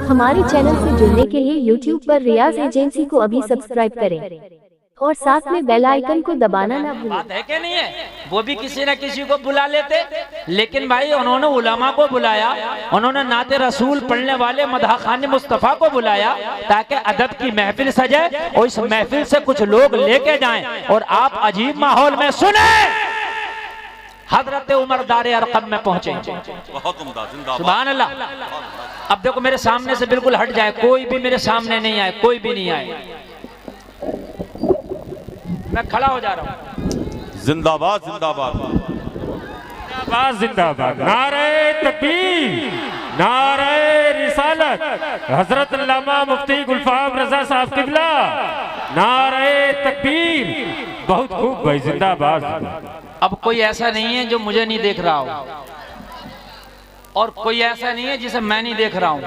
हमारे चैनल से जुड़ने के लिए YouTube पर रियाज एजेंसी को अभी सब्सक्राइब करें और साथ में बेल आइकन को दबाना ना भूलें। बात है कि नहीं है? वो भी किसी न किसी को बुला लेते, लेकिन भाई उन्होंने उलमा को बुलाया, उन्होंने नाते रसूल पढ़ने वाले मदह खान मुस्तफ़ा को बुलाया ताकि अदब की महफिल सजे और इस महफिल से कुछ लोग लेके जाएं और आप अजीब माहौल में सुने। हजरत उमर दारे अरकम में पहुंचे। बहुत उम्दा, जिंदाबाद। सुभान अल्लाह। अब देखो मेरे सामने से बिल्कुल हट जाए, कोई भी मेरे सामने नहीं आए, कोई भी नहीं आए। मैं खड़ा हो जा रहा हूँ। जिंदाबाद जिंदाबाद जिंदाबाद जिंदाबाद। नारे तकबीर, नारे रिसालत, हजरत अल्लामा मुफ्ती गुलफाम रजा साहब किबला, नारे तकबीर। बहुत खूब भाई, जिंदाबाद। अब कोई ऐसा नहीं है जो मुझे नहीं देख रहा हो और कोई ऐसा नहीं है जिसे मैं नहीं देख रहा हूँ।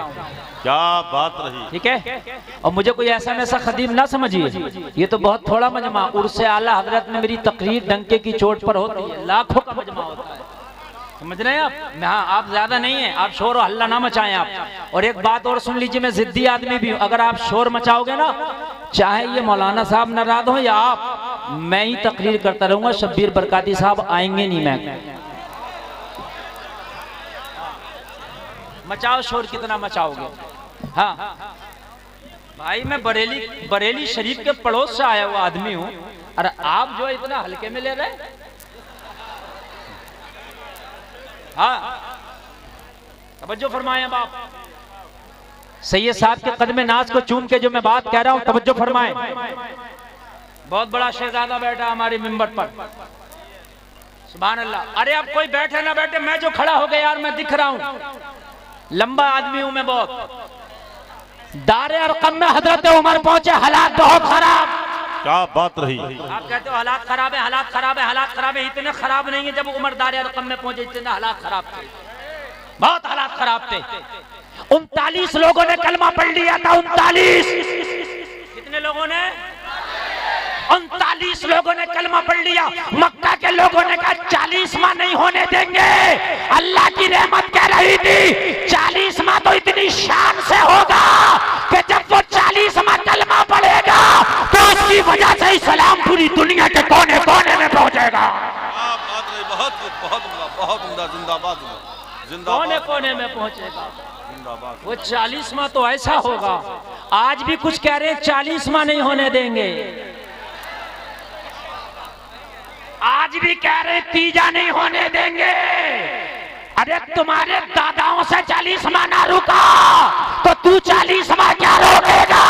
क्या बात रही। ठीक है, और मुझे कोई ऐसा में ऐसा खदीम ना समझिए, ये तो बहुत थोड़ा मजमा। उर्से आला हजरत में मेरी तकरीर डंके की चोट पर होती है, लाखों का मजमा होता है। समझ रहे हैं आप? हाँ, आप ज्यादा नहीं है, आप शोर और हल्ला ना मचाएं आप। और एक बात और सुन लीजिए, मैं जिद्दी आदमी भी हूँ। अगर आप शोर मचाओगे ना, चाहे ये मौलाना साहब नाराज हो या आप, मैं ही तकरीर करता रहूंगा। शब्बीर बरकाती साहब आएंगे नहीं। मैं मचाओ शोर, कितना मचाओगे? हाँ भाई, मैं बरेली शरीफ के पड़ोस से आया हुआ आदमी हूँ, और आप जो इतना हल्के में ले रहे। हाँ, तवज्जो फरमाएं बाप। सैयद साहब के कदम नाज को चूम के जो मैं बात कह रहा हूँ, तवज्जो फरमाएं। बहुत बड़ा शहजादा बैठा हमारे मिंबर पर। सुभान अल्लाह। अरे अब कोई बैठे ना बैठे, मैं जो खड़ा हो गया यार, मैं दिख रहा हूँ, लंबा आदमी हूं मैं बहुत। दारे अरकम में हजरत उमर पहुंचे, हालात बहुत खराब। क्या बात रही। आप कहते हो हालात खराब है, हालात खराब है, हालात खराब है। इतने खराब नहीं है जब उमर दारे अरकम में पहुंचे, इतने हालात खराब थे, बहुत हालात खराब थे। 39 लोगों ने कलमा पढ़ लिया था। 39 कितने लोगों ने? 39 लोगों ने कलमा पढ़ लिया। मक्का के लोगों ने कहा 40वां नहीं होने देंगे। अल्लाह की रहमत कह रही थी 40वां तो इतनी शान से होगा कि जब वो 40वां कलमा पढ़ेगा तो उसकी वजह से इस्लाम पूरी दुनिया के कोने कोने में पहुंचेगा। बहुत बहुत बहुत उम्दा, जिंदाबाद जिंदाबाद। कोने कोने में पहुंचेगा जिंदाबाद। वो 40वां तो ऐसा होगा। आज भी कुछ कह रहे 40वां नहीं होने देंगे, आज भी कह रहे 30 नहीं होने देंगे। अरे तुम्हारे दादाओं से 40वां ना रुका तो तू 40वां क्या रोकेगा?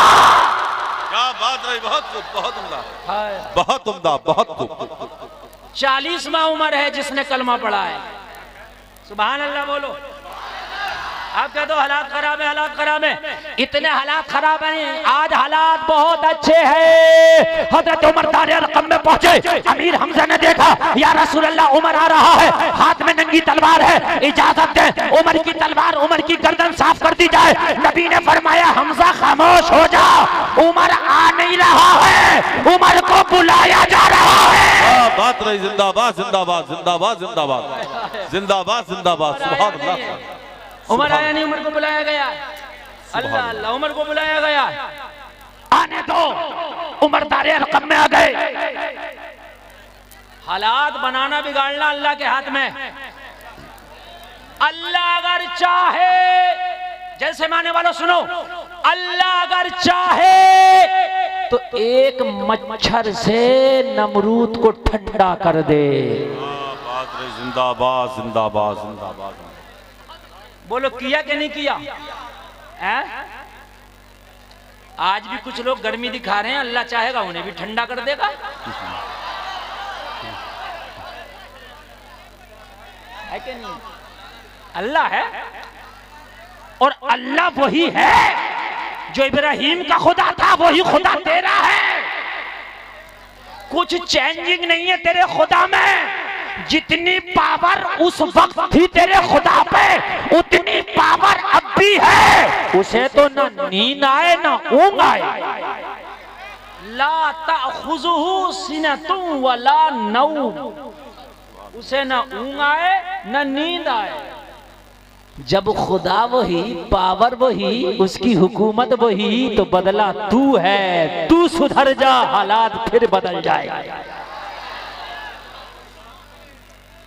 क्या बात रही। बहुत बहुत उम्दा, बहुत उम्दा, बहुत खूब। 40वां उम्र है जिसने कलमा पढ़ा है। सुभान अल्लाह बोलो। आप कह दो हालात खराब है, हालात खराब है। इतने हालात खराब हैं, आज हालात बहुत अच्छे हैं। हजरत उमर दारे अरकम में पहुंचे। अमीर हमजा ने देखा, या रसूल अल्लाह, उमर आ रहा है, हाथ में नंगी तलवार है, इजाजत दे उमर की तलवार, उमर की गर्दन साफ कर दी जाए। नबी ने फरमाया, हमजा खामोश हो जा, उमर आ नहीं रहा है, उमर को बुलाया जा रहा है। बात रही। जिंदाबाद जिंदाबाद जिंदाबाद जिंदाबाद जिंदाबाद जिंदाबाद। सुभान अल्लाह। उमर आया नहीं, उमर को बुलाया गया। अल्लाह अल्लाह, उमर को बुलाया गया। आने दो। उमर दारे अरकम में आ गए। हालात बनाना बिगाड़ना अल्लाह के हाथ में। अल्लाह अगर चाहे, जैसे माने वालों सुनो, अल्लाह अगर चाहे तो एक मच्छर से नमरूद को ठंडा कर दे। बात रही। जिंदाबाद जिंदाबाद जिंदाबाद। बोलो किया कि नहीं किया है? आज भी कुछ लोग गर्मी दिखा रहे हैं, अल्लाह चाहेगा उन्हें भी ठंडा कर देगा। है कि नहीं? अल्लाह है, और अल्लाह वही है जो इब्राहिम का खुदा था, वही खुदा तेरा है। कुछ चेंजिंग नहीं है तेरे खुदा में। जितनी पावर उस वक्त थी तेरे खुदा पे, उतनी पावर अब भी है। उसे तो ना नींद आए ना ऊंघ आए। ला ताखुजुहु सिनतुन वला नौम, उसे ना ऊंघ आए ना नींद आए। जब खुदा वही, पावर वही, उसकी हुकूमत वही, तो बदला तू है। तू सुधर जा, हालात फिर बदल जाएगा।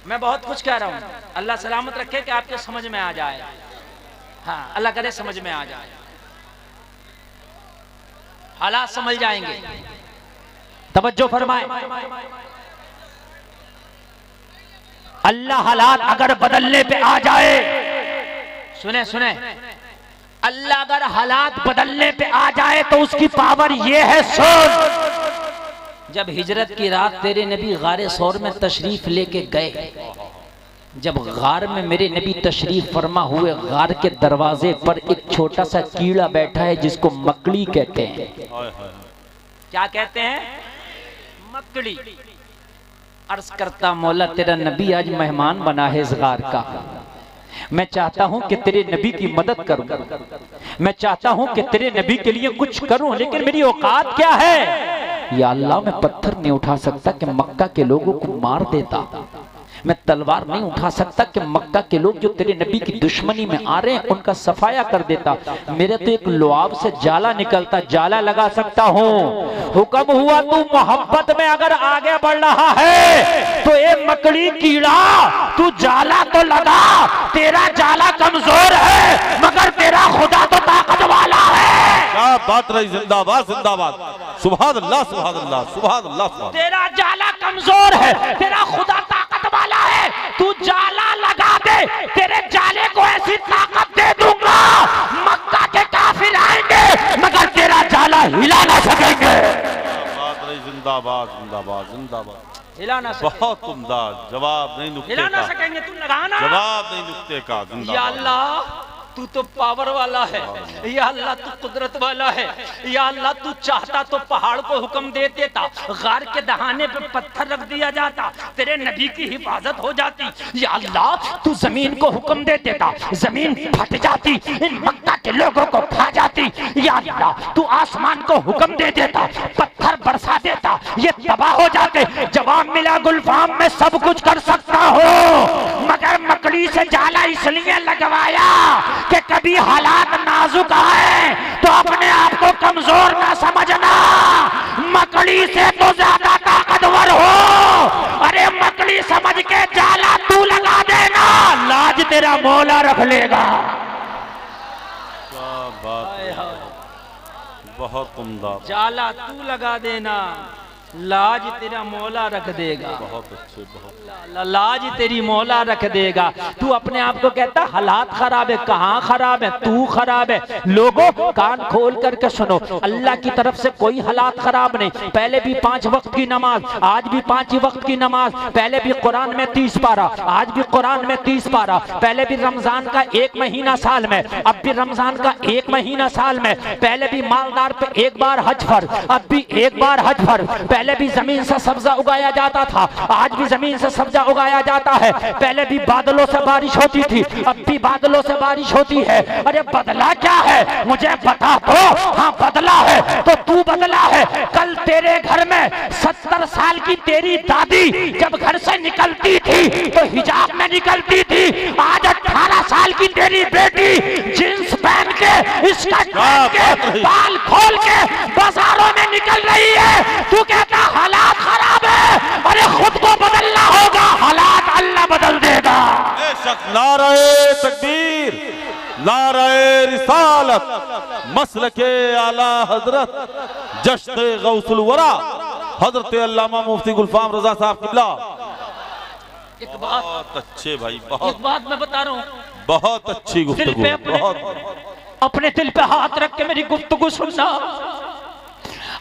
मैं बहुत कुछ कह रहा हूं, अल्लाह सलामत रखे कि आपके समझ में आ जाए। हाँ, अल्लाह करे समझ में आ जाए, हालात समझ जाएंगे। तवज्जो फरमाए, अल्लाह हालात अगर बदलने पे आ जाए, सुने सुने, अल्लाह अगर हालात बदलने पे आ जाए तो उसकी पावर ये है। सुन, जब हिजरत की रात तेरे नबी गारे सौर में तशरीफ लेके गए, जब गार में मेरे नबी तशरीफ फरमा हुए, गार के दरवाजे पर एक छोटा सा कीड़ा बैठा है जिसको मकड़ी कहते हैं। क्या कहते हैं? मकड़ी। अर्ज करता, मौला तेरा नबी आज मेहमान बना है इस गार का, मैं चाहता हूं कि तेरे नबी की मदद करूं, मैं चाहता हूं कि तेरे नबी के लिए कुछ करूं, लेकिन मेरी औकात क्या है? या अल्लाह, मैं पत्थर नहीं उठा सकता कि मक्का के लोगों को मार देता, मैं तलवार नहीं उठा सकता कि मक्का के लोग जो तेरे नबी की दुश्मनी में आ रहे हैं उनका सफाया कर देता। मेरे तो एक लुआब से जाला निकलता, जाला लगा सकता हूँ। हुक्म हुआ, तू मोहब्बत में अगर आगे बढ़ रहा है तो ये मकड़ी कीड़ा तू जाला तो लगा, तेरा जाला कमजोर है मगर तेरा खुदा तो ताकत वाला है। क्या बात रही, जिंदाबाद जिंदाबाद, सुभान अल्लाह सुभान अल्लाह सुभान अल्लाह। तेरा जाला कमजोर है, तेरा खुदा ताकत वाला है, तू जाला लगा दे, तेरे जाले को ऐसी ताकत दे दूंगा, मक्का के काफिर आएंगे मगर तेरा जाला हिला ना सकेंगे। बात रही, जिंदाबाद जिंदाबाद जिंदाबाद, हिला ना सकेंगे। बहुत उम्दा जवाब, नहीं नुक्ते हिला ना का सकेंगे, तू लगाना जवाब, नहीं नुक्ते का। या जिंदाबाद। अल्लाह, तू तो पावर वाला है। या अल्लाह, तू कुदरत वाला है। या अल्लाह, तू चाहता तो पहाड़ को हुक्म दे देता, गार के दहाने पे पत्थर रख दिया जाता, तेरे नबी की हिफाजत हो जाती। या अल्लाह, तू जमीन को हुक्म दे देता, जमीन फट जाती, इन मक्का के लोगों को खा जाती। या अल्लाह, तू आसमान को हुक्म दे देता, पत्थर बरसा देता, ये तबाह हो जाते। जवाब मिला, गुलफाम में सब कुछ कर सकता हो मगर मकड़ी से जाला इसलिए लगवाया कि कभी हालात नाजुक आए तो अपने आप को कमजोर ना समझना, मकड़ी से तो ज्यादा ताकतवर हो। अरे मकड़ी समझ के जाला तू लगा देना, लाज तेरा मौला रख लेगा। क्या बात है, बहुत उम्दा, जाला तू लगा देना, लाज तेरा मौला रख देगा। बहुत अच्छे, बहुत लाज तेरी मौला रख देगा। तू अपने आप को कहता हालात खराब है, कहाँ खराब है? तू खराब है। लोगों कान खोल करके सुनो, अल्लाह की तरफ से कोई हालात खराब नहीं। पहले भी 5 वक्त की नमाज, आज भी 5 ही वक्त की नमाज, पहले भी कुरान में 30 पारा, आज भी कुरान में 30 पारा, पहले भी रमजान का 1 महीना साल में, अब भी रमजान का 1 महीना साल में, पहले भी मालदार पे 1 बार हज फर्ज, अब भी 1 बार हज फर्ज, पहले भी जमीन से सब्जा उगाया जाता था, आज भी जमीन से सब्जा उगाया जाता है, पहले भी बादलों से बारिश होती थी, अब भी बादलों से बारिश होती है। अरे बदला क्या है मुझे बता दो। हाँ बदला है तो तू बदला है। कल तेरे घर में 70 साल की तेरी दादी जब घर से निकलती थी तो हिजाब में निकलती थी, आज 18 साल की तेरी बेटी जींस पहन के, स्कर्ट पहन के, बाल खोल के बाजारों में निकल रही है। तू कहता हालात खराब है, अरे खुद को बदलना होगा, हालात अल्लाह बदल देगा। बेशक। नारे तकबीर, नारे रिसालत, मसलके आला हजरत जश्न गौसुल वरा हजरत अल्लामा मुफ्ती गुलफाम रजा साहब किबला। एक बात, बहुत अच्छे भाई, बहुत एक बात मैं बता रहा हूँ, बहुत अच्छी गुफ्तगू, बहुत। अपने दिल पे हाथ रख के मेरी गुफ्तगू सुनना।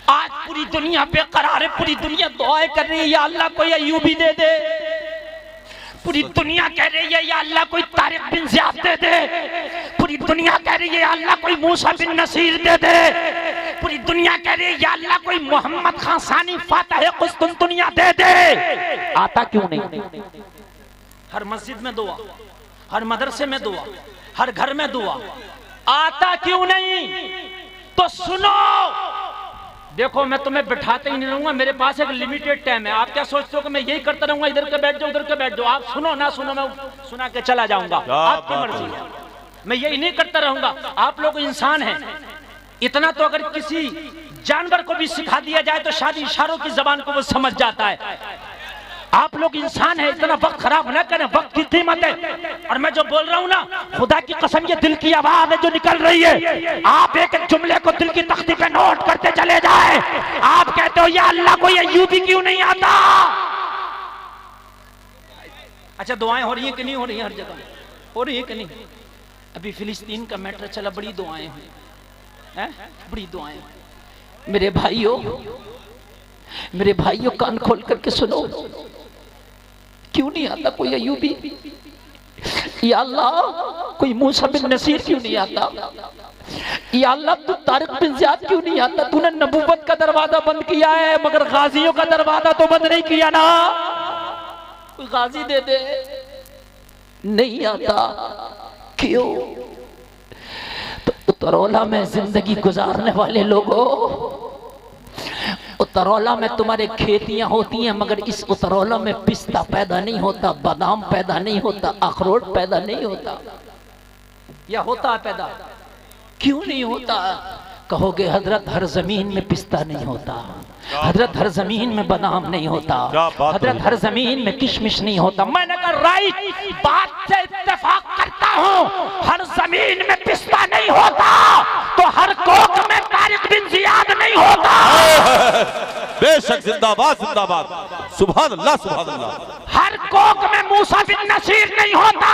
आज पूरी दुनिया बेकरार है, पूरी दुनिया दुआएं कर रही है या अल्लाह कोई अय्यूबी दे दे, पूरी दुनिया कह रही है या अल्लाह कोई तारिक बिन ज़ियाद दे दे, पूरी दुनिया कह रही है या अल्लाह कोई मूसा बिन नसीर दे दे, पूरी दुनिया कह रही है या अल्लाह कोई मोहम्मद खान सानी फातह कुस्तुनतुनिया दे दे। आता क्यों नहीं? हर मस्जिद में दुआ, हर मदरसे में दुआ, हर घर में दुआ, आता क्यों नहीं? तो सुनो, देखो मैं तुम्हें बिठाते ही नहीं रहूंगा, मेरे पास एक लिमिटेड टाइम है। आप क्या सोचते हो कि मैं यही करता रहूंगा, इधर के बैठ जाओ उधर के बैठ जाओ? आप सुनो ना सुनो, मैं सुना के चला जाऊंगा, आपकी मर्जी है। मैं यही नहीं करता रहूंगा। आप लोग इंसान हैं, इतना तो अगर किसी जानवर को भी सिखा दिया जाए तो शायद इशारों की जबान को वो समझ जाता है। आप लोग इंसान हैं, इतना वक्त खराब न करें, वक्त की कीमत है। और मैं जो बोल रहा हूं ना, खुदा की कसम, ये दिल की आवाज है जो निकल रही है। आप एक एक जुमले को दिल की तख्ती पे नोट करते चले जाए। आप कहते हो या अल्लाह को ये यूं भी क्यों नहीं आता? अच्छा, दुआएं हो रही है कि नहीं हो रही है? हर जगह हो रही है कि नहीं? अभी फिलिस्तीन का मैटर चला, बड़ी दुआएं हुई हैं, बड़ी दुआएं। मेरे भाइयों कान खोल करके सुनो, क्यों नहीं आता कोई अय्यूबी? या अल्लाह कोई मूसा बिन नसीर क्यों नहीं आता? या अल्लाह तू तारिक बिन ज़ियाद क्यों नहीं आता? तूने नबूवत का दरवाजा बंद किया है, मगर गाजियों का दरवाजा तो बंद नहीं किया ना। कोई गाजी दे दे। नहीं आता, क्यों? तो उतरौला में जिंदगी गुजारने वाले लोगों, उतरौला में तुम्हारे खेतियां होती हैं, मगर इस उतरौला में पिस्ता पैदा नहीं होता, बादाम पैदा नहीं होता, अखरोट पैदा नहीं होता। या होता पैदा? क्यों नहीं होता? कहोगे हजरत हर जमीन में पिस्ता नहीं होता, हजरत हर जमीन में बादाम नहीं होता, हजरत हर जमीन में किशमिश नहीं होता। मैंने कहा राइट, बात से इत्तेफाक करता हूँ। हर जमीन में पिस्ता नहीं होता तो हर कोक में तारिक बिन ज़ियाद नहीं होता। बेशक, जिंदाबाद जिंदाबाद, सुभान अल्लाह सुभान अल्लाह। हर कोक में मूसा बिन नसीर नहीं होता।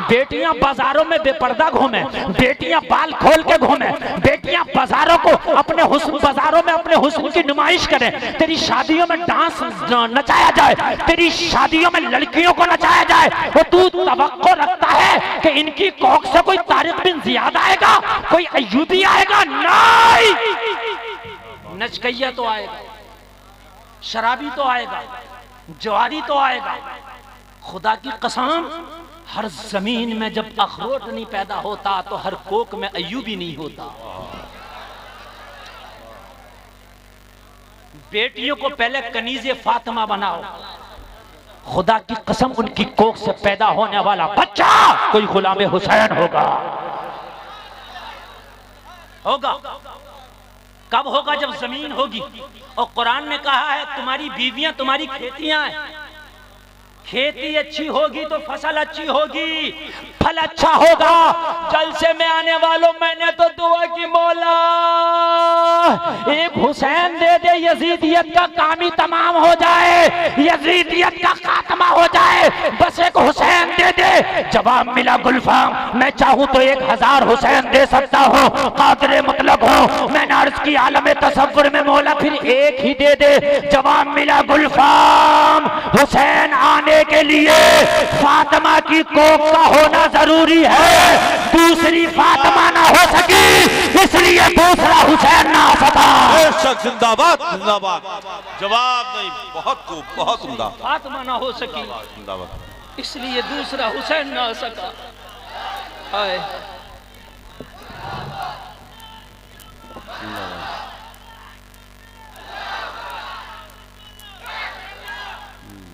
बेटियां बाजारों में बेपर्दा घूमे, बेटियां बाल खोल के घूमे, बेटियां बाजारों को अपने हुस्न, बाजारों में अपने हुस्न की नुमाइश करें। तेरी शादियों में डांस नचाया जाए, तेरी शादियों में लड़कियों को नचाया जाए। वो तू तवक्को रखता है कि इनकी कोख से कोई तारिक बिन ज़ियाद आएगा, कोई अय्यूबी आएगा? नहीं। नचकैया तो आएगा, शराबी तो आएगा, जवारी तो आएगा। खुदा की कसम, हर जमीन में जब अखरोट नहीं पैदा होता तो हर कोक में अय्यूबी नहीं होता। बेटियों को पहले कनीज़े फातिमा बनाओ, खुदा की कसम उनकी कोख से पैदा होने वाला बच्चा कोई गुलाम हुसैन होगा। कब होगा? जब जमीन होगी। और कुरान ने कहा है तुम्हारी बीवियां तुम्हारी खेतियां हैं। खेती अच्छी होगी तो फसल अच्छी होगी, फल अच्छा होगा। जलसे में आने वालों, मैंने तो दुआ की, मौला एक हुसैन दे दे, यजीदियत का काम ही तमाम हो जाए, यजीदियत का खात्मा हो जाए, बस एक हुसैन दे दे। जवाब मिला गुलफाम, मैं चाहूं तो 1000 हुसैन दे सकता हूं, कादिर मुतलक हूं। मैंने अर्ज की आलम तसव्वुर में, मौला फिर एक ही दे दे। जवाब मिला गुलफाम, हुसैन आने के लिए फातिमा की कोख का होना जरूरी है। दूसरी फातिमा ना हो सकी, इसलिए दूसरा हुसैन ना आ सका। बेशक, जिंदाबाद जिंदाबाद। जवाब नहीं, बहुत खूब, बहुत उम्दा। फातिमा ना हो सकी, जिंदाबाद, इसलिए दूसरा हुसैन ना आ सका। हाय,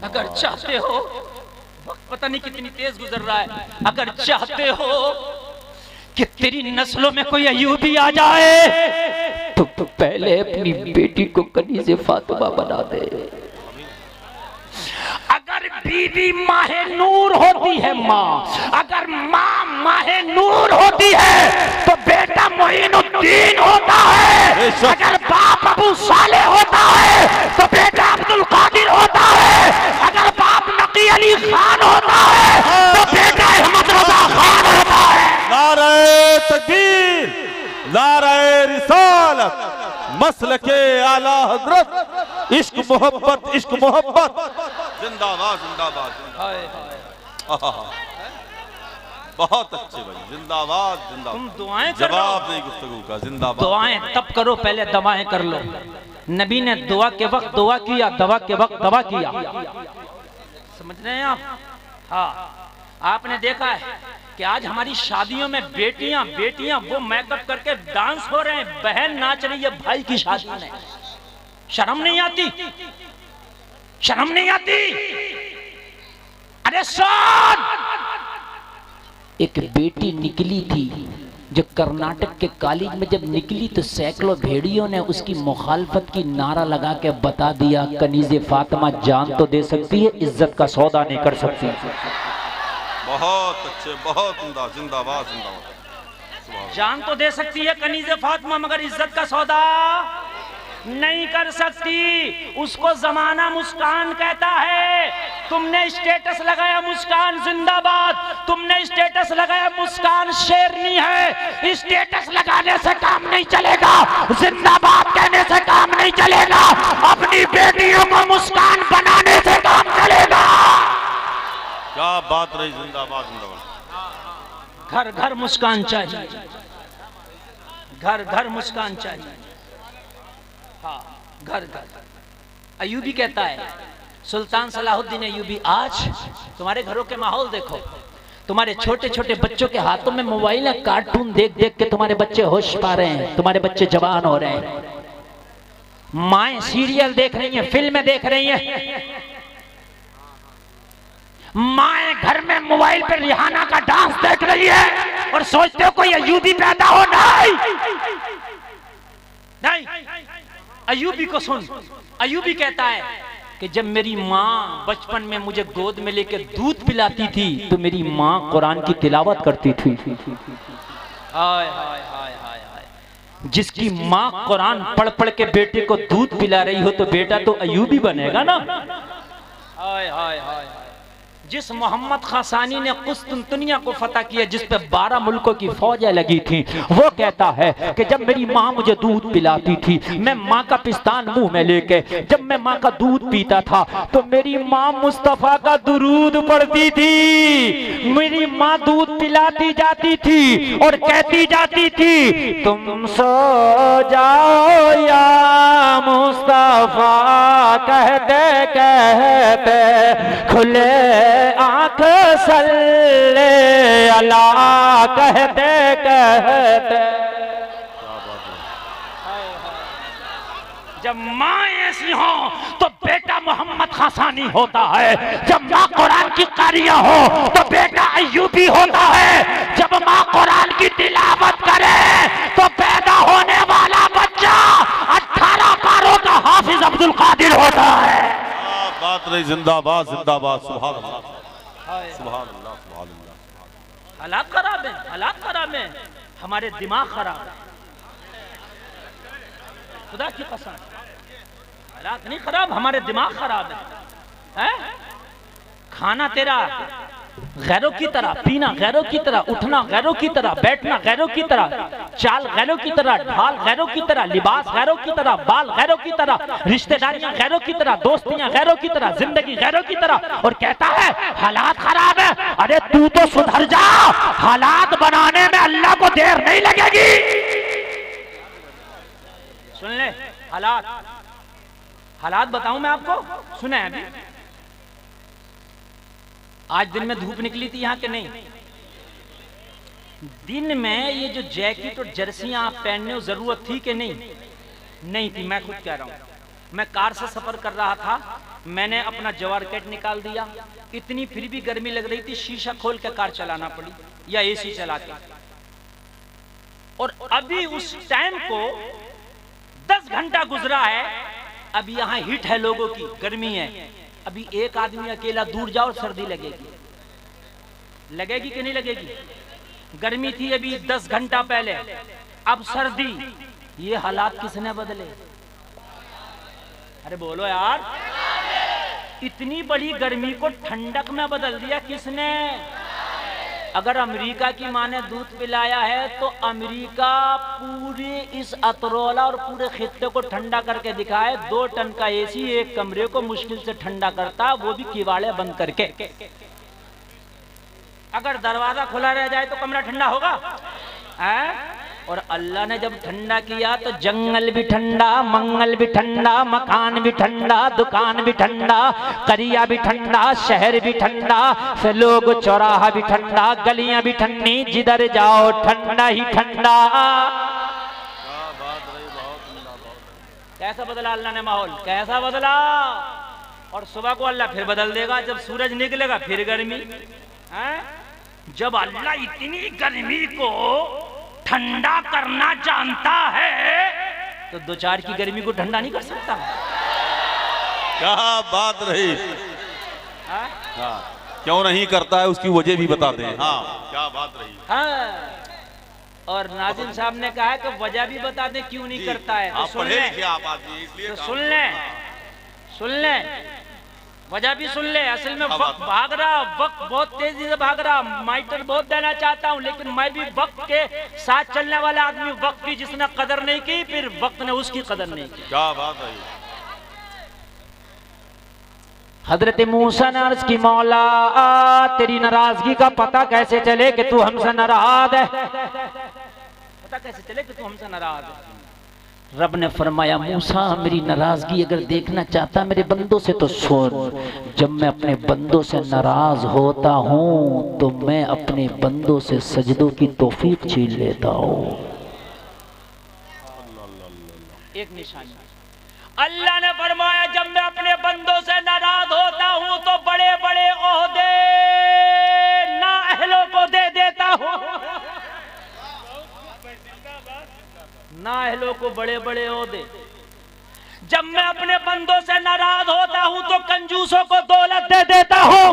अगर चाहते हो, वक्त पता नहीं कितनी तेज गुजर रहा है, अगर चाहते हो कि तेरी नस्लों में कोई अय्यूबी आ जाए तो पहले अपनी बेटी को कनीज़े फातिमा बना दे। अगर बीवी माहे नूर होती है माँ, अगर माँ माहे नूर होती है तो बेटा मोइनुद्दीन होता है। अगर बाप अबू साले होता है तो बेटा अब्दुल कादिर होता है। अगर बाप नकी अली खान होता है तो बेटा अहमद रजा खान होता है। नारे तकबीर, नारे रिसालत, मसलके आला हजरत, इश्क मोहब्बत, इश्क मोहब्बत, जिंदाबाद जिंदाबाद। बहुत अच्छे भाई, जिंदाबाद जिंदाबाद। तुम दुआएं कर जवाब नहीं गुफ्तगू का, जिंदाबाद। दुआएं तब करो, पहले दवाएं कर लो। नबी ने दुआ के वक्त दुआ किया, दवा के वक्त दवा किया। समझ रहे हैं आप? हाँ, आपने देखा है कि कि आज हमारी शादियों में बेटियां वो मेकअप करके डांस हो रहे हैं, बहन नाच रही है भाई की शादी में। शर्म नहीं आती? शर्म नहीं आती? अरे सुन, एक बेटी निकली थी जो कर्नाटक के कॉलेज में जब निकली तो सैकड़ों भेड़ियों ने उसकी मुखालफत की नारा लगा के बता दिया, कनीज़े फातिमा जान तो दे सकती है, इज्जत का सौदा नहीं कर सकती। बहुत अच्छे, बहुत उम्दा, जिंदाबाद जिंदाबाद। जान तो दे सकती है कनीज़े फातिमा, मगर इज्जत का सौदा नहीं कर सकती। उसको जमाना मुस्कान कहता है। तुमने स्टेटस लगाया मुस्कान जिंदाबाद, तुमने स्टेटस लगाया मुस्कान शेरनी है। स्टेटस लगाने से काम नहीं चलेगा, जिंदाबाद कहने से काम नहीं चलेगा, अपनी बेटियों को मुस्कान बनाने से काम चलेगा। क्या बात रही, जिंदाबाद जिंदाबाद। घर घर मुस्कान चाहिए, घर घर मुस्कान चाहिए। हाँ, घर घर। अयूबी कहता है, सुल्तान सलाहुद्दीन अयूबी, आज तुम्हारे घरों के माहौल देखो, तुम्हारे छोटे छोटे बच्चों के हाथों में मोबाइल है, कार्टून देख देख के तुम्हारे बच्चे होश पा रहे हैं, तुम्हारे बच्चे जवान हो रहे हैं। माएं सीरियल देख रही हैं, फिल्में देख रही हैं, माएं घर में मोबाइल पर रिहाना का डांस देख रही है और सोचते हो कोई अयूबी पैदा हो। नहीं, अयूबी को सुन। अयूबी कहता है कि जब मेरी माँ बचपन में मुझे गोद में लेकर दूध पिलाती थी तो मेरी माँ कुरान की तिलावत करती थी। हाय हाय हाय हाय हाय। जिसकी माँ कुरान पढ़ पढ़ के बेटे को दूध पिला रही हो तो बेटा तो अयूबी बनेगा ना। हाय हाय हाय। जिस मोहम्मद खासानी ने कुस्तुनतुनिया को फतह किया, जिस पे 12 मुल्कों की फौजें लगी थी, वो कहता है कि जब मेरी माँ मुझे दूध पिलाती थी, मैं माँ का पिस्तान मुंह में लेके जब मैं माँ का दूध पीता था तो मेरी माँ मुस्तफा का दुरूद पढ़ती थी। मेरी माँ दूध पिलाती जाती थी और कहती जाती थी, तुम सो जाओ या मुस्तफा, कहते कहते खुले आंख सल्ले अला, कहते कहते। जब माँ ऐसी हो तो बेटा मोहम्मद खासानी होता है, जब माँ कुरान की कारिया हो तो बेटा अयूबी होता है, जब माँ कुरान की तिलावत करे तो पैदा होने वाला बच्चा 18 पारों का हाफिज अब्दुल कादिर होता है। बात रही, जिंदाबाद जिंदाबाद। सुभान अल्लाह, सुभान अल्लाह, सुभान अल्लाह। हालात खराब है, हालात खराब है, हमारे दिमाग खराब है, खुदा की कसम। हालात नहीं खराब, हमारे दिमाग खराब है। खाना तेरा गैरों की तरह, पीना गैरों की तरह, उठना गैरों की तरह, बैठना गैरों की तरह, चाल गैरों की तरह, ढाल गैरों की तरह, लिबास गैरों की तरह, बाल गैरों की तरह, रिश्तेदारियां गैरों की तरह, दोस्तियां गैरों की तरह, जिंदगी गैरों की तरह, और कहता है हालात खराब है। अरे तू तो सुधर जा, हालात बनाने में अल्लाह को देर नहीं लगेगी। सुन ले, हालात बताऊं मैं आपको, सुने अभी। आज दिन में धूप निकली थी यहाँ के नहीं? दिन में ये जो जैकेट और जर्सियां आप पहनने जरूरत थी कि नहीं? नहीं थी। मैं खुद कह रहा हूं, मैं कार से सफर कर रहा था, मैंने अपना जवार कैट निकाल दिया, इतनी फिर भी गर्मी लग रही थी, शीशा खोल के कार चलाना पड़ी या एसी चला के। और अभी उस टाइम को 10 घंटा गुजरा है, अभी यहाँ हीट है, लोगों की गर्मी है। अभी एक आदमी अकेला दूर जाओ और सर्दी लगेगी, लगेगी कि नहीं लगेगी? गर्मी थी अभी 10 घंटा पहले, अब सर्दी। ये हालात किसने बदले? अरे बोलो यार, इतनी बड़ी गर्मी को ठंडक में बदल दिया किसने? अगर अमेरिका की माँ ने दूध पिलाया है तो अमेरिका पूरे इस अतरोला और पूरे खित्ते को ठंडा करके दिखाए। 2 टन का एसी एक कमरे को मुश्किल से ठंडा करता, वो भी किवाड़े बंद करके। अगर दरवाजा खुला रह जाए तो कमरा ठंडा होगा? और अल्लाह ने जब ठंडा किया तो जंगल भी ठंडा, मंगल भी ठंडा, मकान भी ठंडा, दुकान भी ठंडा, करिया भी ठंडा, शहर भी ठंडा, फिर लोग चौराहा भी ठंडा, गलियां भी ठंडी, जिधर जाओ ठंडा ही ठंडा। कैसा बदला अल्लाह ने माहौल, कैसा बदला। और सुबह को अल्लाह फिर बदल देगा, जब सूरज निकलेगा फिर गर्मी है। जब अल्लाह इतनी गर्मी को ठंडा करना जानता है तो दो चार की गर्मी को ठंडा नहीं कर सकता। क्या बात रही। हाँ, क्यों नहीं करता है उसकी वजह भी बताते हैं। हाँ, क्या बात रही। हाँ, और नाजिम साहब ने कहा कि वजह भी बता दें क्यों नहीं करता है। तो सुन लें, सुन लें, वजह भी सुन ले। असल में वक्त भाग रहा, वक्त बहुत तेजी से भाग रहा। माइटर बहुत देना चाहता हूं, लेकिन मैं भी वक्त के साथ चलने वाला आदमी। वक्त की जिसने कदर नहीं की, फिर वक्त ने उसकी कदर नहीं की। क्या बात है। हजरत मूसा ने अर्ज की, मौला तेरी नाराजगी का पता कैसे चले कि तू हमसे नाराज है। पता कैसे चले कि तू हमसे नाराज है। रब ने फरमाया, मूसा मेरी नाराजगी अगर देखना चाहता मेरे बंदों से तो सुन, जब मैं अपने बंदों से नाराज होता हूं तो मैं अपने बंदों से सजदों की तौफीक छीन लेता हूं। एक निशानी अल्लाह ने फरमाया, जब मैं अपने बंदों से नाराज होता हूं तो बड़े बड़े ओहदे नाअहलों को दे देता हूं। नाअहलों को बड़े बड़े ओहदे। जब मैं अपने बंदों से नाराज होता हूं तो कंजूसों को दौलत दे देता हूं।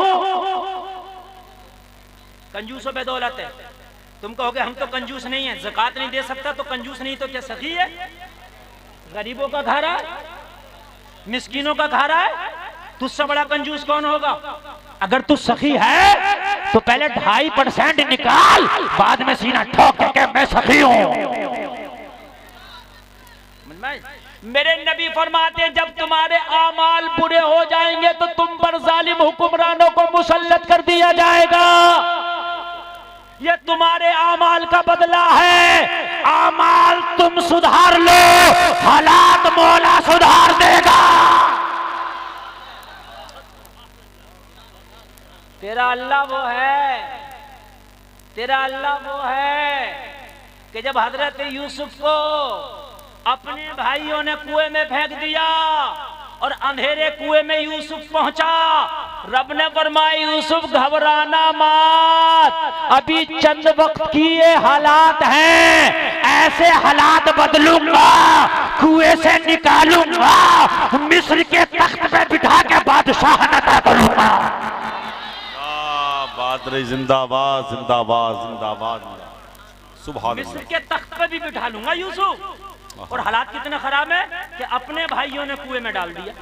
कंजूसों पे दौलत है। तुम कहोगे हम तो कंजूस नहीं है, ज़कात नहीं दे सकता तो कंजूस नहीं, तो क्या सखी है? गरीबों का घर है, मिस्कीनों का घर है, तुझसे बड़ा कंजूस कौन होगा? अगर तू सखी है तो पहले 2.5% निकाल, बाद में सीना ठोक के मैं सखी हूं। मेरे नबी फरमाते हैं, जब तुम्हारे आमाल बुरे हो जाएंगे तो तुम पर जालिम हुक्मरानों को मुसल्लत कर दिया जाएगा। ये तुम्हारे आमाल का बदला है। आमाल तुम सुधार लो, हालात मौला सुधार देगा। तेरा अल्लाह वो है, तेरा अल्लाह वो है कि जब हजरत यूसुफ को अपने भाइयों ने कुएं में फेंक दिया और अंधेरे कुएं में यूसुफ पहुंचा, रब ने फरमाया, यूसुफ घबराना मत, अभी चंद वक्त की ये हालात हैं, ऐसे हालात बदलूंगा, कुएं से निकालूंगा, मिस्र के तख्त पे बिठा के बादशाह अता करूंगा। बात रही। जिंदाबाद जिंदाबाद जिंदाबाद। सुभान अल्लाह। मिस्र के तख्त पे भी बिठा लूंगा यूसुफ। और हालात कितने खराब है कि अपने भाइयों ने कुएं में डाल दिया।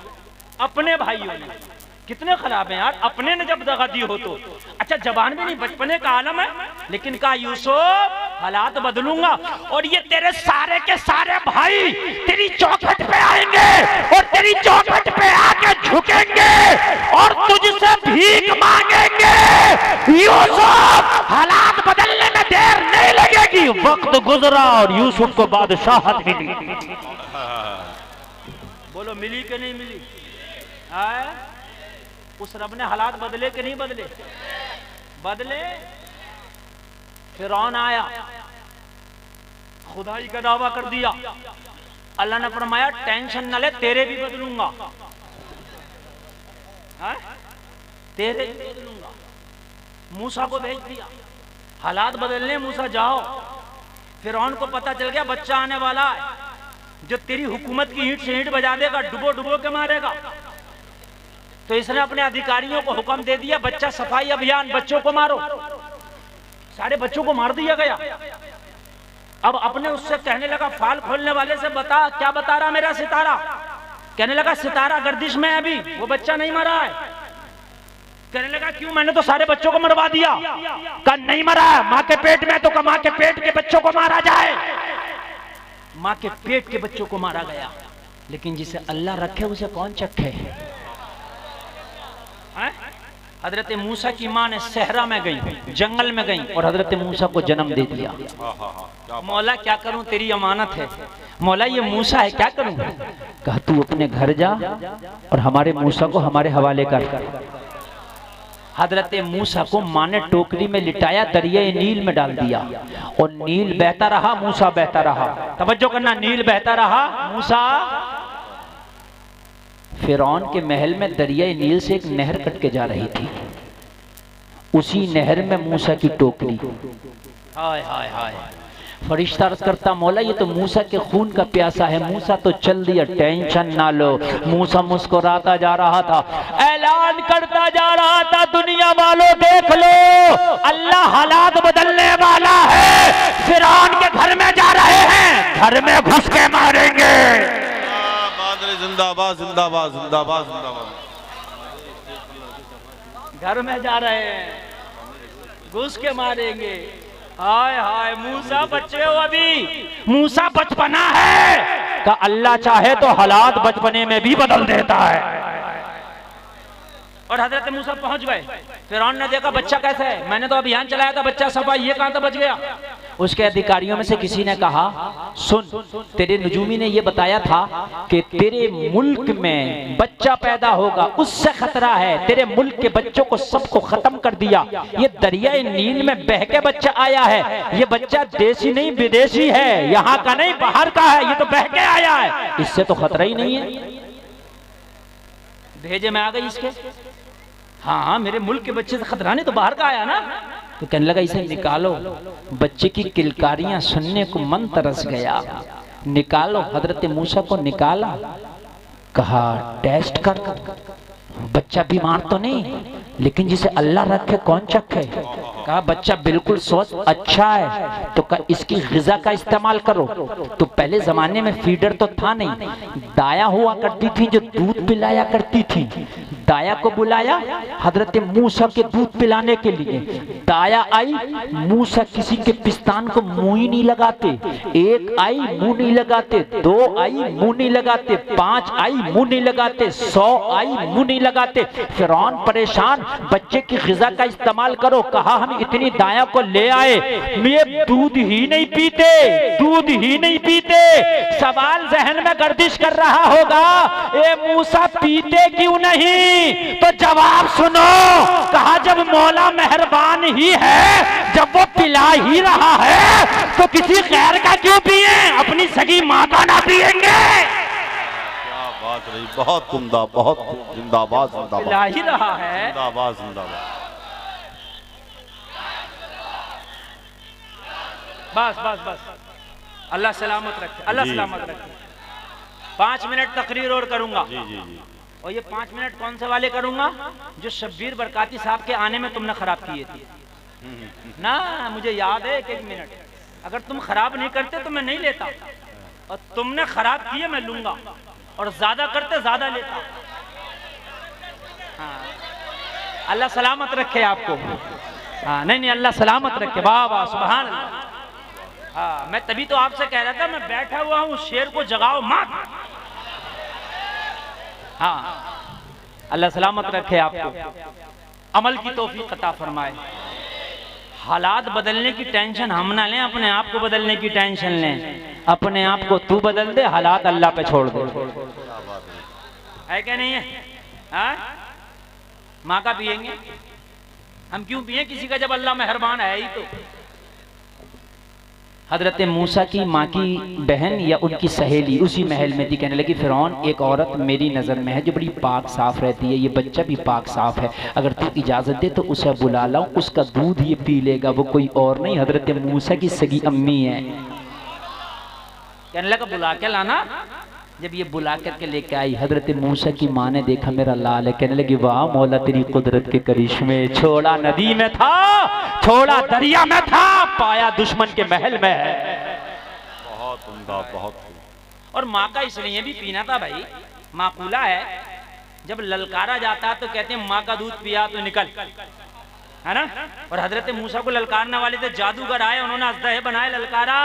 अपने भाइयों ने कितने खराब हैं यार। अपने ने जब दगा दी हो तो अच्छा, जबान भी नहीं, बचपने का आलम है, लेकिन कहा यूसुफ हालात बदलूंगा और ये तेरे सारे के सारे भाई तेरी चौखट पे आएंगे और तेरी चौखट पे आके झुकेंगे और तुझसे भीख मांगेंगे। यूसुफ हालात बदलने में देर नहीं लगेगी। वक्त गुजरा और यूसुफ को बादशाहत मिली। बोलो मिली कि नहीं मिली? उस रब ने हालात बदले कि नहीं बदले? बदले। फिरौन आया, खुदाई का दावा कर दिया। अल्लाह ने फरमाया, टेंशन न ले, तेरे भी बदलूंगा। तेरे भी बदलूंगा। मूसा को भेज दिया, हालात बदलने। मूसा जाओ। फिरौन को पता चल गया बच्चा आने वाला है जो तेरी हुकूमत की ईंट से ईंट बजा देगा, डुबो डुबो के मारेगा। तो इसने अपने अधिकारियों को हुक्म दे दिया, बच्चा सफाई अभियान, बच्चों को मारो। सारे बच्चों को मार दिया गया। अब अपने उससे कहने लगा, फाल खोलने वाले से, बता क्या बता रहा मेरा सितारा? कहने लगा, सितारा गर्दिश में है, अभी वो बच्चा नहीं मरा है। कहने लगा, क्यों? मैंने तो सारे बच्चों को मरवा दिया। कहा नहीं मरा है, माँ के पेट में, तो माँ के पेट के बच्चों को मारा जाए। माँ के पेट के बच्चों को मारा गया। लेकिन जिसे अल्लाह रखे उसे कौन चखे? हजरत मूसा की माँ ने सहरा में गई, जंगल में गई और हजरत मूसा को जन्म दे दिया। मौला क्या करूं, तेरी अमानत है। मौला ये मूसा है, क्या करूं? कहा तू अपने घर जा और हमारे मूसा को हमारे हवाले कर। हजरत मूसा को माँ ने टोकरी में लिटाया, दरिया नील में डाल दिया और नील बहता रहा, मूसा बहता रहा। तवज्जो करना, नील बहता रहा, मूसा। फिरौन के महल में दरिया नील से एक नहर कट के जा रही थी, उसी नहर में मूसा की टोकरी। हाय हाय हाय। फरिश्ता अर्ज करता, मौला ये तो मूसा के खून का प्यासा है। मूसा तो चल दिया, टेंशन ना लो। मूसा मुस्कुराता जा रहा था, ऐलान करता जा रहा था, दुनिया वालों देख लो, अल्लाह हालात बदलने वाला है। फिरौन के घर में जा रहे हैं, घर में घुस के मारेंगे। जिंदाबाद जिंदाबाद जिंदाबाद जिंदाबाद। घर में जा रहे हैं, घुस के मारेंगे। हाय हाय, मूसा बच्चे हो अभी, मूसा बचपना है का अल्लाह चाहे तो हालात बचपने में भी बदल देता है। और हजरत मूसा पहुंच गए। फिरौन ने देखा बच्चा कैसा है, मैंने तो अभियान चलाया था, बच्चा सफा, ये कहां तक बच गया? उसके अधिकारियों में से किसी ने कहा, सुन, तेरे नजूमी ने ये बताया था कि तेरे मुल्क में बच्चा पैदा होगा, उससे खतरा है। तेरे मुल्क के बच्चों को सबको खत्म कर दिया। ये दरिया नील में बह के बच्चा आया है, ये बच्चा देसी नहीं विदेशी है, यहाँ का नहीं बाहर का है, ये तो बह के आया है, इससे तो खतरा ही नहीं है। भेजे में आ गई इसके, हाँ मेरे मुल्क के बच्चे से खतरा नहीं, तो बाहर का आया ना। तो कहने लगा इसे निकालो। बच्चे की किलकारियां सुनने को मन तरस गया, निकालो। हजरत मूसा को निकाला, कहा टेस्ट कर, बच्चा बीमार तो नहीं, लेकिन जिसे अल्लाह रखे कौन चखे। कहा बच्चा बिल्कुल स्वस्थ, अच्छा है। तो कहा इसकी ग़िज़ा का इस्तेमाल करो। तो पहले जमाने में फीडर तो था नहीं, दाया हुआ करती थी जो दूध पिलाया करती थी। दाया को बुलाया हजरत मूसा के दूध पिलाने के लिए। दाया आई, मूसा किसी के पिस्तान को मुंह ही नहीं लगाते। एक आई मुंह नहीं लगाते, 2 आई मुंह नहीं लगाते, 5 आई मुंह नहीं लगाते, 100 आई मुंह नहीं लगाते। फिरौन परेशान, बच्चे की ग़िज़ा का इस्तेमाल करो। कहा हम इतनी दाया को ले आए, ये दूध ही नहीं पीते, दूध ही नहीं पीते। सवाल जहन में गर्दिश कर रहा होगा, ए मूसा पीते क्यों नहीं? तो जवाब सुनो। कहा जब मौला मेहरबान ही है, जब वो पिला ही रहा है, तो किसी गैर का क्यों पिए, अपनी सगी माँ का ना पिएंगे। क्या बात रही, बहुत उम्दा, बहुत जिंदाबाद जिंदाबाद। पिला ही रहा है, जिंदाबाद जिंदाबाद। बस बस बस, अल्लाह सलामत रखे, अल्लाह सलामत रखे। 5 मिनट तकरीर और करूंगा। जी जी जी। और ये 5 मिनट कौन से वाले करूंगा? जो शब्बीर बरकाती साहब के आने में तुमने खराब किए थे ना। मुझे याद है 1-1 मिनट, अगर तुम खराब नहीं करते तो मैं नहीं लेता, और तुमने खराब किए मैं लूंगा, और ज्यादा करते ज्यादा लेता। हाँ, अल्लाह सलामत रखे आपको। हाँ नहीं नहीं, अल्लाह सलामत रखे। वाह वाह, सुभान अल्लाह। हाँ, मैं तभी तो आपसे कह रहा था, मैं बैठा हुआ हूँ, शेर को जगाओ मत। हाँ, अल्लाह सलामत रखे आपको, अमल की तौफीक अता फरमाए। हालात बदलने की टेंशन हम ना लें, अपने आप को बदलने की टेंशन लें। अपने आप को तू बदल दे, हालात अल्लाह पे छोड़ दे। है क्या नहीं है? हाँ? माँ का पिएंगे हम, क्यों पिए किसी का जब अल्लाह मेहरबान है ही तो। हजरत मूसा की माँ की बहन या उनकी सहेली उसी महल में थी। कहने लगी फिरौन, एक औरत मेरी नज़र में है जो बड़ी पाक साफ रहती है, ये बच्चा भी पाक साफ है, अगर तू इजाज़त दे तो उसे बुला लाऊं, उसका दूध ये पी लेगा, वो कोई और नहीं हजरत मूसा की सगी अम्मी है। कहने लगा बुला के लाना। जब ये बुला करके लेके आई, हजरत मूसा की माँ ने देखा मेरा लाल है। कहने लगी वाह मौला तेरी कुदरत के करिश्मे, छोड़ा नदी में था, छोड़ा दरिया में था, पाया दुश्मन के महल में है। बहुत उम्दा, बहुत। और माँ का इसलिए भी पीना था भाई, माकूला है, जब ललकारा जाता तो कहते हैं माँ का दूध पिया तो निकल, है ना। और हजरत मूसा को ललकारने वाले थे जादूगर आए, उन्होंने अज़दहे बनाए, ललकारा,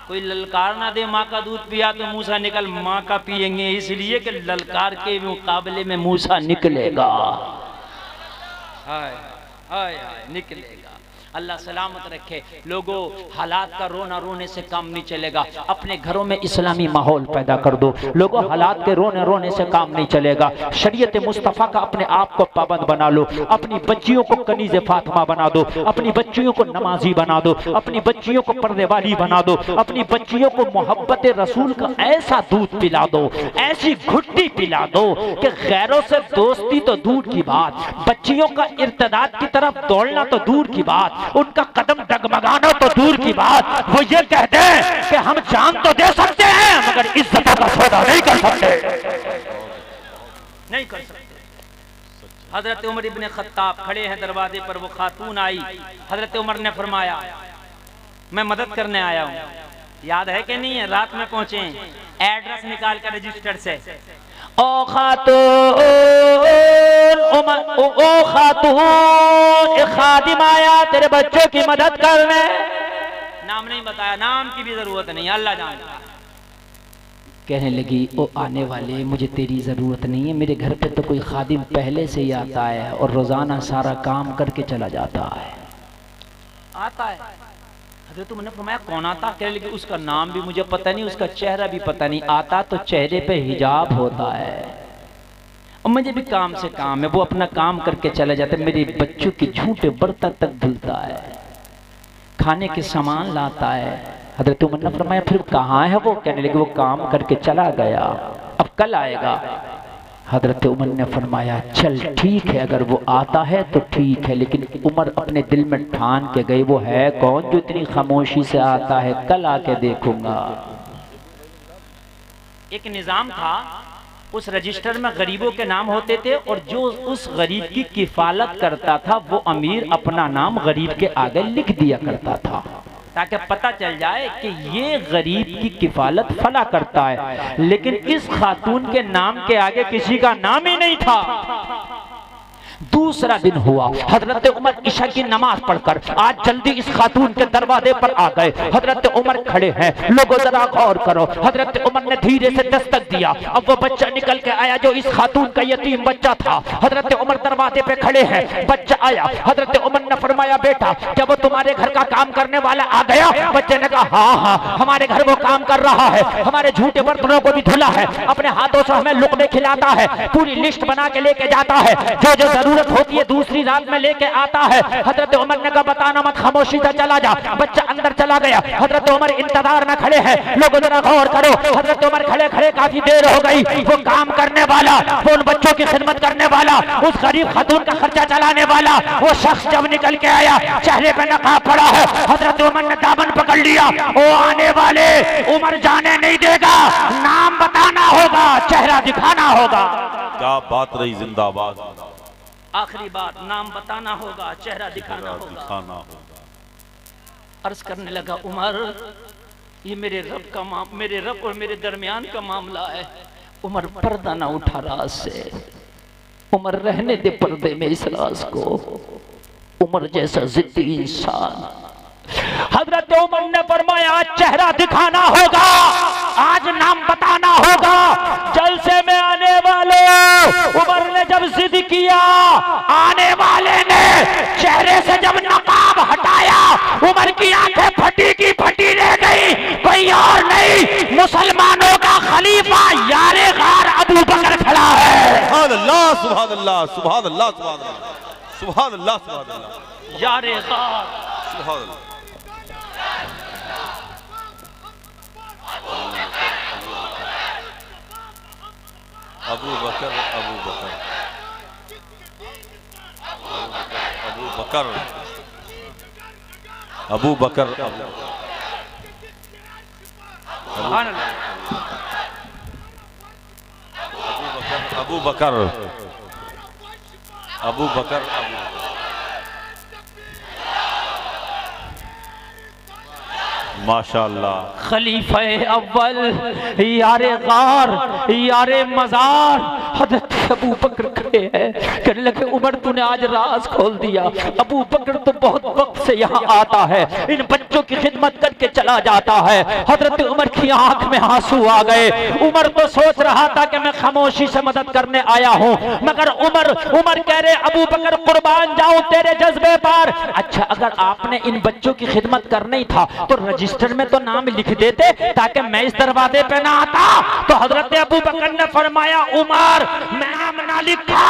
कोई ललकार ना दे माँ का दूध पिया तो मूसा निकल, माँ का पिएंगे इसलिए कि ललकार के मुकाबले में मूसा निकलेगा। हाय हाय हाय निकलेगा। अल्लाह सलामत रखे। लोगों, हालात का रोना रोने से काम नहीं चलेगा। अपने घरों में इस्लामी माहौल पैदा कर दो। लोगों, हालात के रोने रोने से काम नहीं चलेगा। शरीयत मुस्तफ़ा का अपने आप को पाबंद बना लो। अपनी बच्चियों को कनीज़े फातिमा बना दो। अपनी बच्चियों को नमाजी बना दो। अपनी बच्चियों को पर्दे वाली बना दो। अपनी बच्चियों को मोहब्बत रसूल का ऐसा दूध पिला दो, ऐसी घुट्टी पिला दो कि गैरों से दोस्ती तो दूर की बात, बच्चियों का इर्तदाद की तरफ दौड़ना तो दूर की बात, उनका कदम डगमगाना तो दूर की बात, वो ये कहते हैं कि हम जान तो दे सकते हैं मगर इज्जत का सौदा नहीं कर सकते, नहीं कर सकते। हजरत उमर इब्ने खत्ताब खड़े हैं दरवाजे पर, वो खातून आई। हजरत उमर ने फरमाया मैं मदद करने आया हूँ। याद है कि नहीं है? रात में पहुंचे, एड्रेस निकाल कर रजिस्टर से, ओ खातून खादिम आया तेरे बच्चों की मदद करने। नाम नहीं बताया, नाम की भी जरूरत नहीं, अल्लाह जानता। कहने लगी ओ आने वाले, मुझे तेरी ज़रूरत नहीं है, मेरे घर पे तो कोई खादिम पहले से ही आता है और रोज़ाना सारा काम करके चला जाता है। आता है। हज़रत उमर ने फरमाया कौन आता? कहने लगी उसका नाम भी मुझे पता नहीं, उसका चेहरा भी पता नहीं। आता तो चेहरे पे हिजाब होता है और मुझे भी काम से काम है, वो अपना काम करके चला जाता है। मेरे बच्चों के झूठे बर्तन तक धुलता है, खाने के सामान लाता है। हज़रत उमर ने फरमाया फिर कहाँ है वो? कहने लगे वो काम करके चला गया, अब कल आएगा। हज़रत उमर ने फरमाया चल ठीक है, अगर वो आता है तो ठीक है, लेकिन उमर अपने दिल में ठान के गए वो है कौन जो इतनी खामोशी से आता है, कल आके देखूंगा। एक निज़ाम था, उस रजिस्टर में गरीबों के नाम होते थे और जो उस गरीब की किफालत करता था वो अमीर अपना नाम गरीब के आगे लिख दिया करता था ताकि पता चल जाए कि ये गरीब की किफालत फला करता है। लेकिन इस खातून के नाम के आगे किसी का नाम ही नहीं था। दूसरा दिन हुआ, हजरत उमर इशा की नमाज पढ़कर आज जल्दी इस खातून के दरवाजे पर आ गए। हजरत उमर खड़े हैं, लोगों जरा गौर करो। हजरत उमर ने धीरे से दस्तक दिया, अब वो बच्चा निकल के आया जो इस खातून का यतीम बच्चा था। हजरत उमर दरवाजे पे खड़े हैं, बच्चा आया। हजरत उमर ने फरमाया बेटा क्या वो तुम्हारे घर का काम करने वाला आ गया? बच्चे ने कहा हाँ हाँ हमारे घर वो काम कर रहा है, हमारे झूठे बर्तनों को भी धुला है, अपने हाथों से हमें लुकमे खिलाता है, पूरी लिस्ट बना के लेके जाता है, जो जो जरूरत होती है दूसरी रात में लेके आता है। हजरत उमर ने कहा बताना मत, खामोशी से चला जा। बच्चा अंदर चला गया। हजरत उमर इंतजार में खड़े हैं, लोगों जरा गौर करो। हजरत उमर खड़े खड़े काफी देर हो गई। वो काम करने वाला, वो उन बच्चों की खिदमत करने वाला, उस गरीब खातून का खर्चा चलाने वाला वो शख्स जब निकल के आया, चेहरे पे नकाब पड़ा है। हजरत उमर ने दामन पकड़ लिया, ओ आने वाले, उमर जाने नहीं देगा, नाम बताना होगा, चेहरा दिखाना होगा। क्या बात रही, जिंदाबाद। आखिरी बात, नाम बताना होगा, चेहरा दिखाना होगा। अर्ज करने लगा उमर ये मेरे रब और मेरे दरमियान का मामला है। उमर पर्दा ना उठा राज से, उमर रहने दे पर्दे में इस राज को। उमर जैसा जिद्दी इंसान। हजरत उमर ने फरमाया आज चेहरा दिखाना होगा, आज नाम बताना होगा, जलसे में आने वाले। उमर ने जब जिद किया, आने वाले ने चेहरे से जब नकाब हटाया, उमर की आंखें फटी की फटी रह गई। कोई और नहीं, मुसलमानों का खलीफा यारे गार अबू बकर खड़ा है। सुभान अल्लाह, सुभान अल्लाह, सुभान अल्लाह, सुभान अल्लाह, सुभान अल्लाह, सुभान अल्लाह, यारे गार, सुभान अल्लाह। अबू बकर, अबू बकर, अबू बकर, अबू बकर, अबू बकर, अबू बकर, माशाअल्लाह। खलीफा अव्वल, यारे गार, यारे मजार, हजरत अबू बकर खड़े हैं। कहने लगे उमर तूने आज राज खोल दिया। अबू बकर तो बहुत वक्त से यहाँ आता है, इन बच्चों की खिदमत करके चला जाता है। हजरत उमर की आंख में आंसू आ गए। उमर तो सोच रहा था कि मैं खामोशी से मदद करने आया हूँ, मगर उमर कह रहे अबू बकर कुर्बान जाऊं तेरे जज्बे पर। अच्छा अगर आपने इन बच्चों की खिदमत करनी था तो रजिस्टर में तो नाम लिख देते ताकि मैं इस दरवाजे पे ना आता। तो हजरत अबू बकर ने फरमाया उमर मैं नाम ना लिखा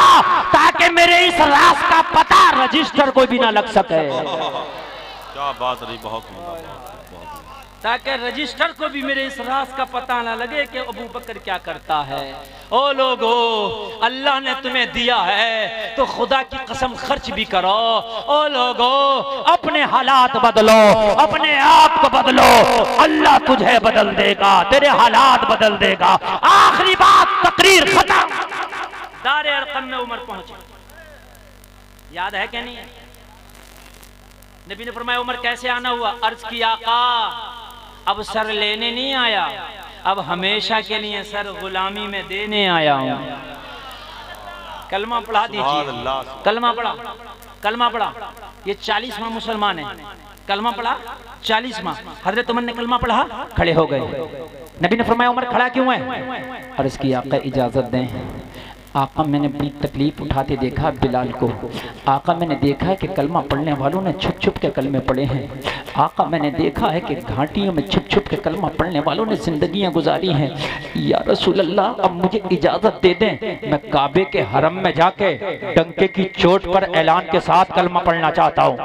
ताकि मेरे इस राज का पता रजिस्टर को भी ना लग सके। क्या बात रही, बहुत ताकि रजिस्टर को भी मेरे इस राज का पता ना लगे कि अबू बकर क्या करता है। ओ लोगो अल्लाह ने तुम्हें दिया है तो खुदा की कसम खर्च भी करो। ओ लोगो अपने हालात बदलो, अपने आप को बदलो, अल्लाह तुझे बदल देगा, तेरे हालात बदल देगा। आखिरी बात तकरीर खत्म। दारे अरकम में उमर पहुंचे, याद है क्या नहीं है? नबी ने फरमाया उमर कैसे आना हुआ? अर्ज की आका अब सर लेने नहीं आया, अब हमेशा के लिए सर गुलामी में देने आया हूं। कलमा पढ़ा दीजिए, कलमा पढ़ा। ये 40वां मुसलमान है, कलमा पढ़ा 40वां। हजरत उमर ने कलमा पढ़ा, खड़े हो गए। नबी ने फरमाया उमर खड़ा क्यों है? अर्ज की आका इजाजत दें। आका मैंने बड़ी तकलीफ उठाते देखा बिलाल को। आका मैंने देखा है कि कलमा पढ़ने वालों ने छुप छुप के कलमे पढ़े हैं। आका मैंने देखा है कि घाटियों में छुप छुप के कलमा पढ़ने वालों ने जिंदगियां गुजारी हैं। या रसूल अल्लाह अब मुझे इजाजत दे दें, मैं काबे के हरम में जाके डंके की चोट पर ऐलान के साथ कलमा पढ़ना चाहता हूँ।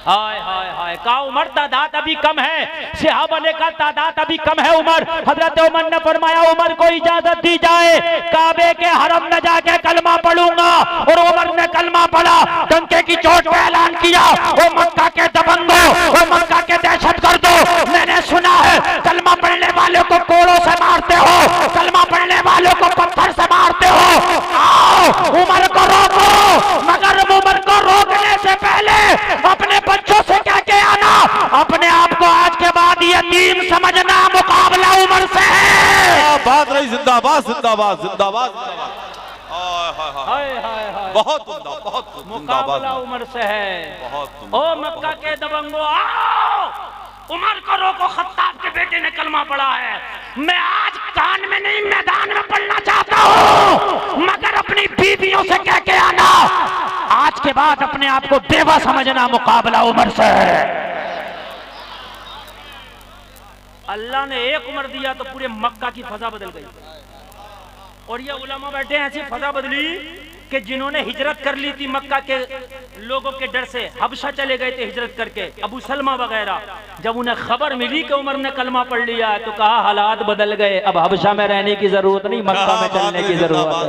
हाय हाय हाय का उमर तादाद अभी कम है, सहाबा ने का तादाद अभी कम है। उमर हजरत उमर ने फरमाया उमर को इजाजत दी जाए, काबे के हरम में जाके कलमा पढ़ूंगा। और उमर ने कलमा पढ़ा, डंके की चोट पे ऐलान किया ओ मक्का के दबंगो, ओ मक्का के दहशतगर्दो, मैंने सुना है कलमा पढ़ने वालों को कोड़ों से मारते हो, कलमा पढ़ने वालों को पत्थर से मारते हो। आओ उमर को रोको, मगर उमर को रोकने से पहले अपने बच्चों से क्या के आना, अपने आप को आज के बाद यतीम समझना, मुकाबला उमर से है। बात रही, जिंदाबाद जिंदाबाद जिंदाबाद। बहुत मुकाबला उमर से है। बहुत। ओ मक्का के दबंगो आओ, उमर को रोको, खत्ताब के बेटे ने कलमा पढ़ा है। मैं आज कान में नहीं मैदान में पढ़ना चाहता हूँ, मगर अपनी बीवियों से कह के आना आज के बाद अपने आप को बेवा समझना, मुकाबला उमर से है। अल्लाह ने एक उमर दिया तो पूरे मक्का की फजा बदल गई। और ये उलमा बैठे ऐसी फजा बदली कि जिन्होंने हिजरत कर ली थी मक्का के लोगों के डर से, हबशा चले गए थे हिजरत करके, अबू सलमा वगैरह, जब उन्हें खबर मिली कि उमर ने कलमा पढ़ लिया तो कहा हालात बदल गए, अब हबशा में रहने की जरूरत नहीं, मक्का में चलने की जरूरत है।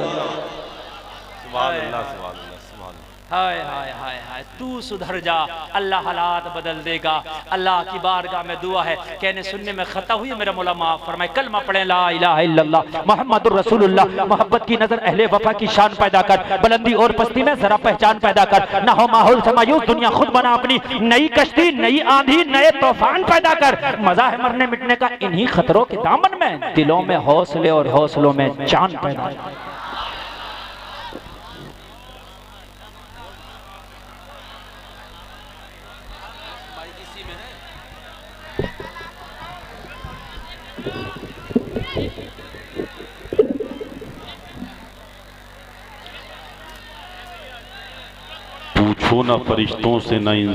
हाय हाय हाय हाय, तू सुधर जा, अल्लाह हालात बदल देगा। अल्लाह की बारगाह में दुआ है, कहने सुनने में खता हुई मेरा मौला माफ फरमाए। कलमा पढ़े ला इलाहा इल्लल्लाह मुहम्मदुर रसूलुल्लाह। मोहब्बत की नजर अहले वफा की शान पैदा कर, बुलंदी और पस्ती में जरा पहचान पैदा कर, ना हो माहौल से मायूस, दुनिया खुद बना अपनी नई कश्ती, नई आंधी, नए तूफान पैदा कर। मजा है मरने मिटने का इन्हीं खतरों के दामन में, दिलों में हौसले और हौसलों में जान पैदा कर। पूछो न फरिश्तों से न इंसान।